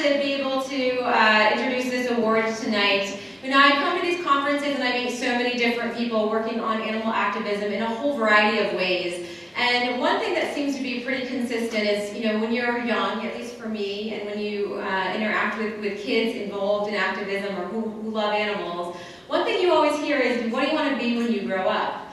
to be able to introduce this award tonight. You know, I come to these conferences and I meet so many different people working on animal activism in a whole variety of ways. And one thing that seems to be pretty consistent is, you know, when you're young, at least for me, and when you interact with kids involved in activism or who love animals, one thing you always hear is, what do you want to be when you grow up?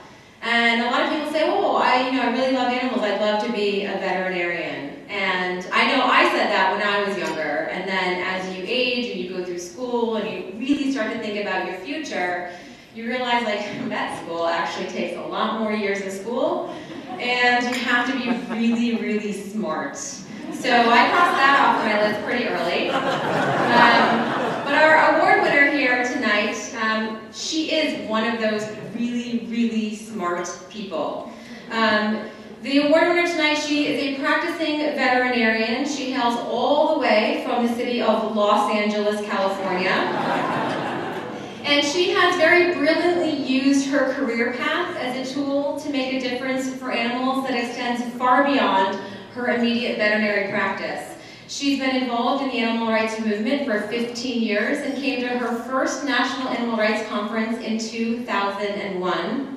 And a lot of people say, oh, I really love animals. I'd love to be a veterinarian. And I know I said that when I was younger. And then as you age and you go through school and you really start to think about your future, you realize like vet school actually takes a lot more years of school. And you have to be really, really smart. So I crossed that off my list pretty early. But our award winner here tonight, she is one of those really, really smart people. The award winner tonight, she is a practicing veterinarian. She hails all the way from the city of Los Angeles, California. And she has very brilliantly used her career path as a tool to make a difference for animals that extends far beyond her immediate veterinary practice. She's been involved in the animal rights movement for 15 years and came to her first National Animal Rights Conference in 2001.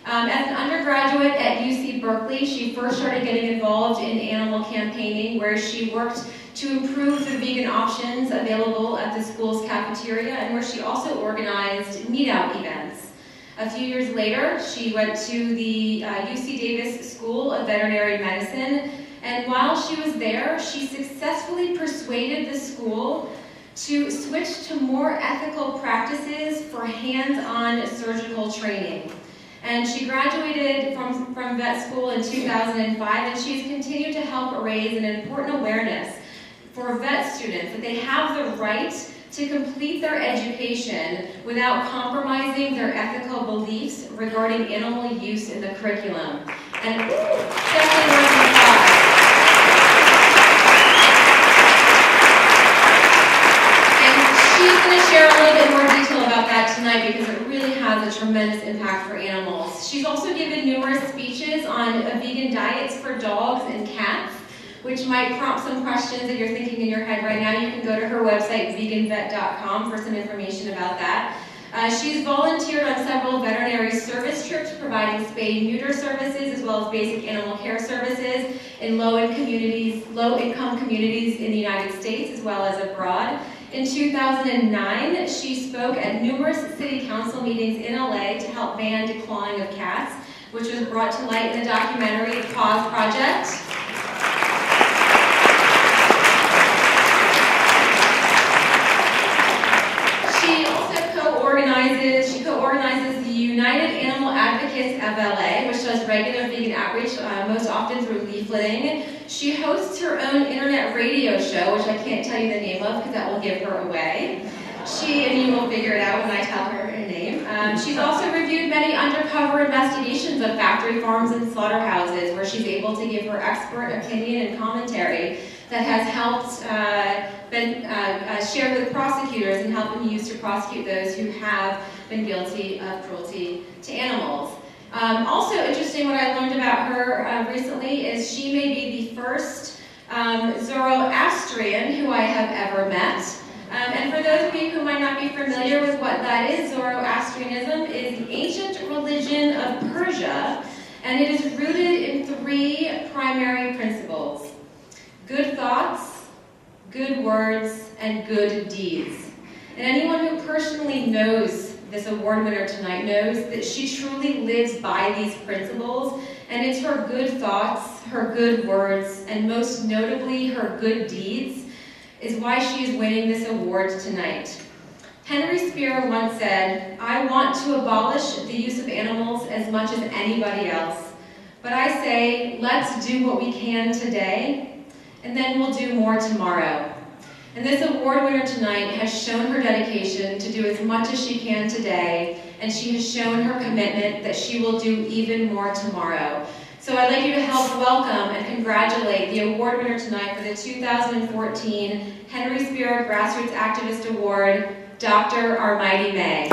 As an undergraduate at UC Berkeley, she first started getting involved in animal campaigning, where she worked to improve the vegan options available at the school's cafeteria, and where she also organized meet-out events. A few years later, she went to the UC Davis School of Veterinary Medicine, and while she was there, she successfully persuaded the school to switch to more ethical practices for hands-on surgical training. And she graduated from vet school in 2005, and she's continued to help raise an important awareness for vet students that they have the right to complete their education without compromising their ethical beliefs regarding animal use in the curriculum. And definitely worth an applause. She's going to share a little bit more detail about that tonight because it really has a tremendous impact for animals. She's also given numerous speeches on vegan diets for dogs and cats, which might prompt some questions that you're thinking in your head right now. You can go to her website, veganvet.com, for some information about that. She's volunteered on several veterinary service trips, providing spay-neuter services as well as basic animal care services in low-income communities in the United States as well as abroad. In 2009, she spoke at numerous city council meetings in LA to help ban declawing of cats, which was brought to light in the documentary The Paws Project. She also co-organizes the United Animal Advocates of LA, which does regular vegan outreach, most often through leafleting. She hosts her own internet radio show, which I can't tell you the name of because that will give her away. And you will figure it out when I tell her name. She's also reviewed many undercover investigations of factory farms and slaughterhouses, where she's able to give her expert opinion and commentary that has helped been shared with prosecutors and helped them use to prosecute those who have been guilty of cruelty to animals. Also interesting, what I learned about her recently is she may be the first Zoroastrian who I have ever met. And for those of you who might not be familiar with what that is, Zoroastrianism is the ancient religion of Persia, and it is rooted in 3 primary principles: good thoughts, good words, and good deeds. And anyone who personally knows this award winner tonight knows that she truly lives by these principles, and it's her good thoughts, her good words, and most notably her good deeds is why she is winning this award tonight. Henry Spira once said, "I want to abolish the use of animals as much as anybody else, but I say, let's do what we can today, and then we'll do more tomorrow." And this award winner tonight has shown her dedication to do as much as she can today, and she has shown her commitment that she will do even more tomorrow. So I'd like you to help welcome and congratulate the award winner tonight for the 2014 Henry Spira Grassroots Activist Award, Dr. Armaiti Meier.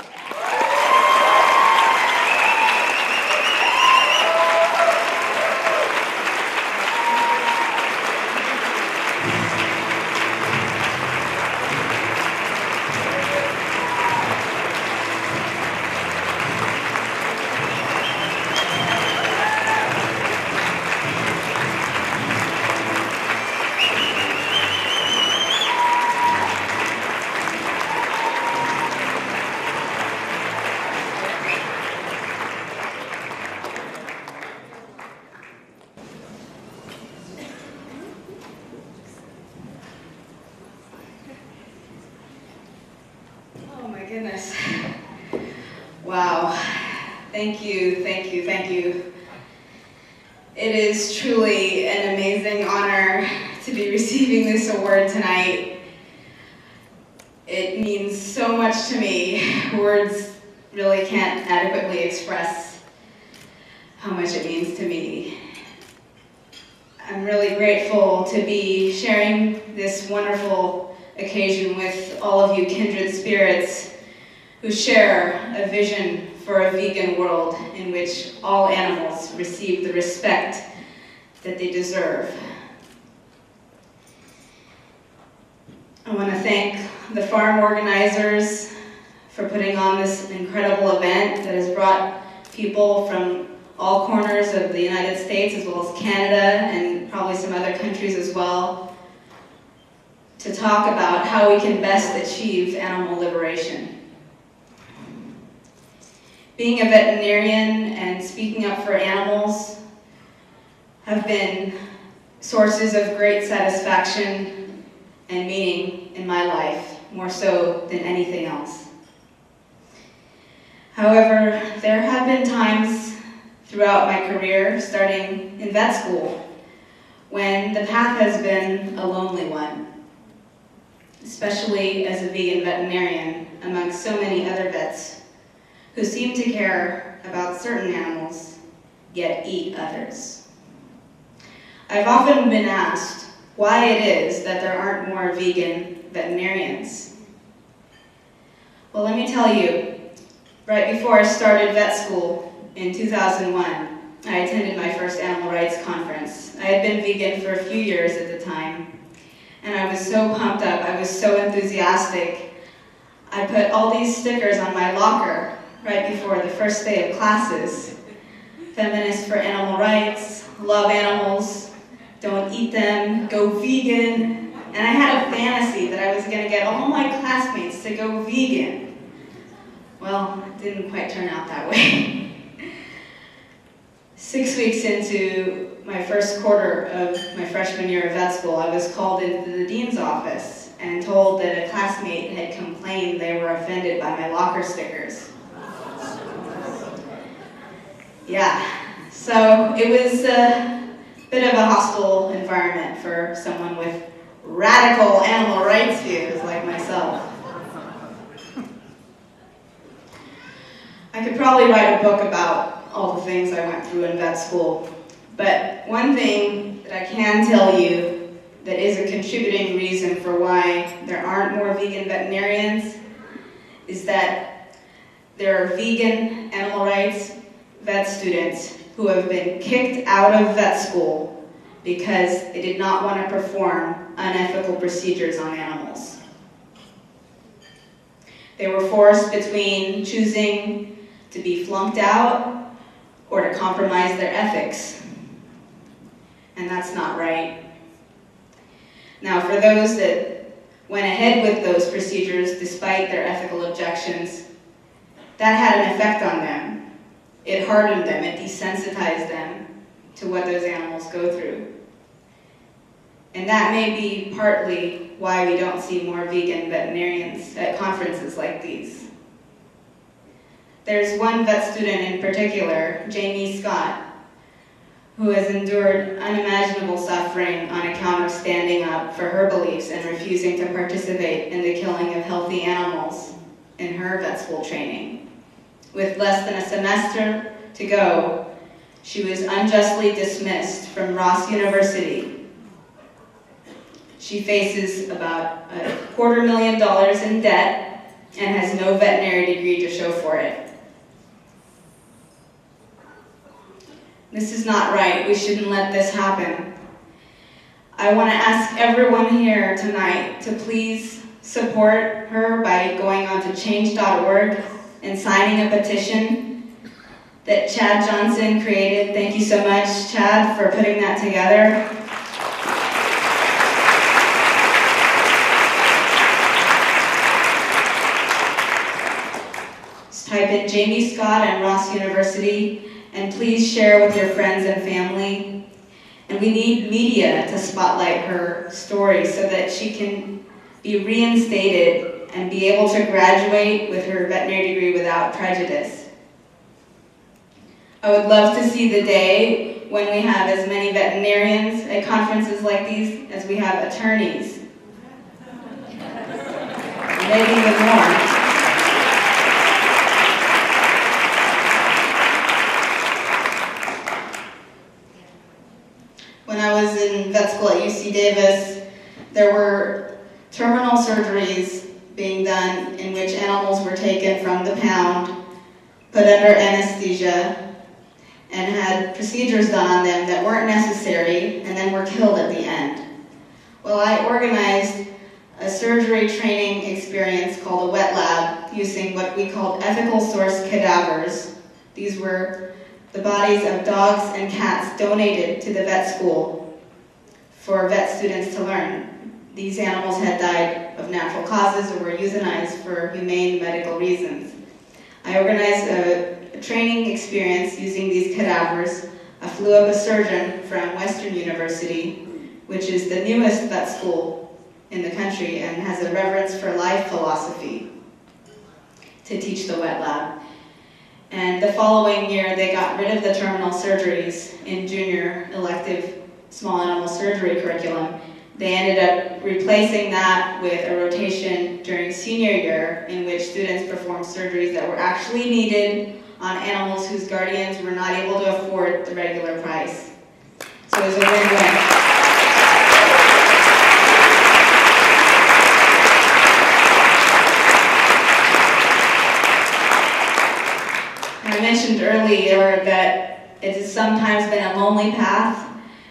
goodness. Wow. Thank you, thank you, thank you. It is truly an amazing honor to be receiving this award tonight. It means so much to me. Words really can't adequately express how much it means to me. I'm really grateful to be sharing this wonderful occasion with all of you kindred spirits who share a vision for a vegan world in which all animals receive the respect that they deserve. I want to thank the farm organizers for putting on this incredible event that has brought people from all corners of the United States as well as Canada and probably some other countries as well to talk about how we can best achieve animal liberation. Being a veterinarian and speaking up for animals have been sources of great satisfaction and meaning in my life, more so than anything else. However, there have been times throughout my career, starting in vet school, when the path has been a lonely one, especially as a vegan veterinarian amongst so many other vets who seem to care about certain animals, yet eat others. I've often been asked why it is that there aren't more vegan veterinarians. Well, let me tell you, right before I started vet school in 2001, I attended my first animal rights conference. I had been vegan for a few years at the time, and I was so pumped up, I was so enthusiastic. I put all these stickers on my locker right before the first day of classes. Feminist for animal rights, love animals, don't eat them, go vegan. And I had a fantasy that I was going to get all my classmates to go vegan. Well, it didn't quite turn out that way. 6 weeks into my first quarter of my freshman year of vet school, I was called into the dean's office and told that a classmate had complained they were offended by my locker stickers. Yeah, so it was a bit of a hostile environment for someone with radical animal rights views like myself. I could probably write a book about all the things I went through in vet school, but one thing that I can tell you that is a contributing reason for why there aren't more vegan veterinarians is that there are vegan animal rights vet students who have been kicked out of vet school because they did not want to perform unethical procedures on animals. They were forced between choosing to be flunked out or to compromise their ethics. And that's not right. Now, for those that went ahead with those procedures despite their ethical objections, that had an effect on them. It hardened them, it desensitized them to what those animals go through. And that may be partly why we don't see more vegan veterinarians at conferences like these. There's one vet student in particular, Jamie Scott, who has endured unimaginable suffering on account of standing up for her beliefs and refusing to participate in the killing of healthy animals in her vet school training. With less than a semester to go, she was unjustly dismissed from Ross University. She faces about $250,000 in debt and has no veterinary degree to show for it. This is not right. We shouldn't let this happen. I want to ask everyone here tonight to please support her by going on to change.org and signing a petition that Chad Johnson created. Thank you so much, Chad, for putting that together. Just type in Jamie Scott and Ross University, and please share with your friends and family. And we need media to spotlight her story so that she can be reinstated and be able to graduate with her veterinary degree without prejudice. I would love to see the day when we have as many veterinarians at conferences like these as we have attorneys. Maybe even more. When I was in vet school at UC Davis, there were terminal surgeries being done in which animals were taken from the pound, put under anesthesia, and had procedures done on them that weren't necessary and then were killed at the end. Well, I organized a surgery training experience called a wet lab using what we called ethical source cadavers. These were the bodies of dogs and cats donated to the vet school for vet students to learn. These animals had died of natural causes or were euthanized for humane medical reasons. I organized a training experience using these cadavers. I flew up a surgeon from Western University, which is the newest vet school in the country and has a reverence for life philosophy, to teach the wet lab. And the following year, they got rid of the terminal surgeries in junior elective small animal surgery curriculum. They ended up replacing that with a rotation during senior year in which students performed surgeries that were actually needed on animals whose guardians were not able to afford the regular price. So it was a win-win. I mentioned earlier that it has sometimes been a lonely path,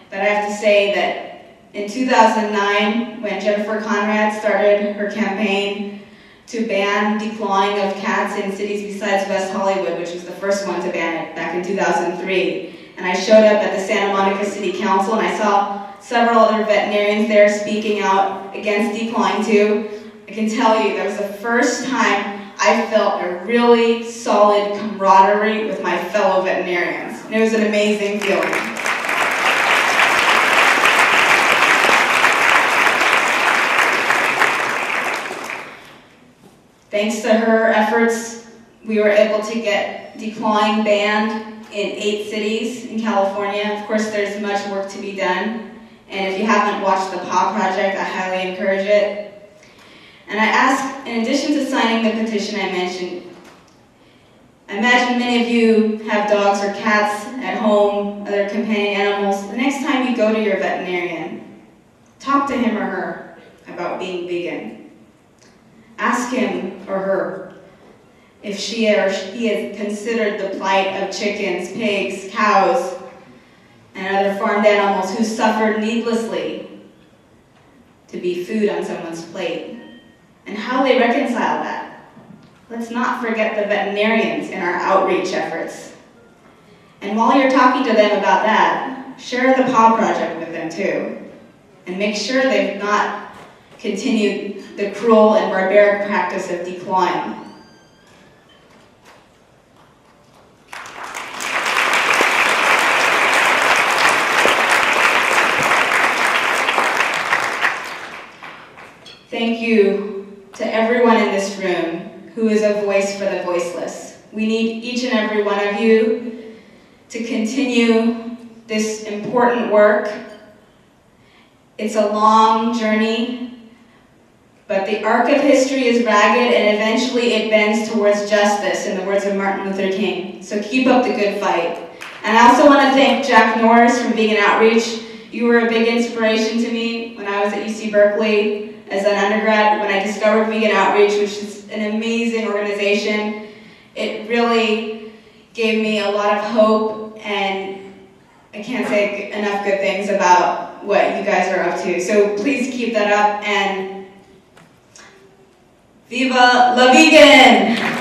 but I have to say that in 2009, when Jennifer Conrad started her campaign to ban declawing of cats in cities besides West Hollywood, which was the first one to ban it back in 2003, and I showed up at the Santa Monica City Council and I saw several other veterinarians there speaking out against declawing too, I can tell you that was the first time I felt a really solid camaraderie with my fellow veterinarians. And it was an amazing feeling. Thanks to her efforts, we were able to get declawing banned in 8 cities in California. Of course, there's much work to be done. And if you haven't watched the PAW Project, I highly encourage it. And I ask, in addition to signing the petition I mentioned, I imagine many of you have dogs or cats at home, other companion animals. The next time you go to your veterinarian, talk to him or her about being vegan. Ask him or her if she or he has considered the plight of chickens, pigs, cows, and other farmed animals who suffered needlessly to be food on someone's plate, and how they reconcile that. Let's not forget the veterinarians in our outreach efforts. And while you're talking to them about that, share the PAW Project with them too, and make sure they've not continued the cruel and barbaric practice of declawing. Thank you to everyone in this room who is a voice for the voiceless. We need each and every one of you to continue this important work. It's a long journey, but the arc of history is ragged and eventually it bends towards justice, in the words of Martin Luther King. So keep up the good fight. And I also want to thank Jack Norris from Vegan Outreach. You were a big inspiration to me when I was at UC Berkeley as an undergrad, when I discovered Vegan Outreach, which is an amazing organization. It really gave me a lot of hope, and I can't say enough good things about what you guys are up to. So please keep that up, and Viva la Vegan!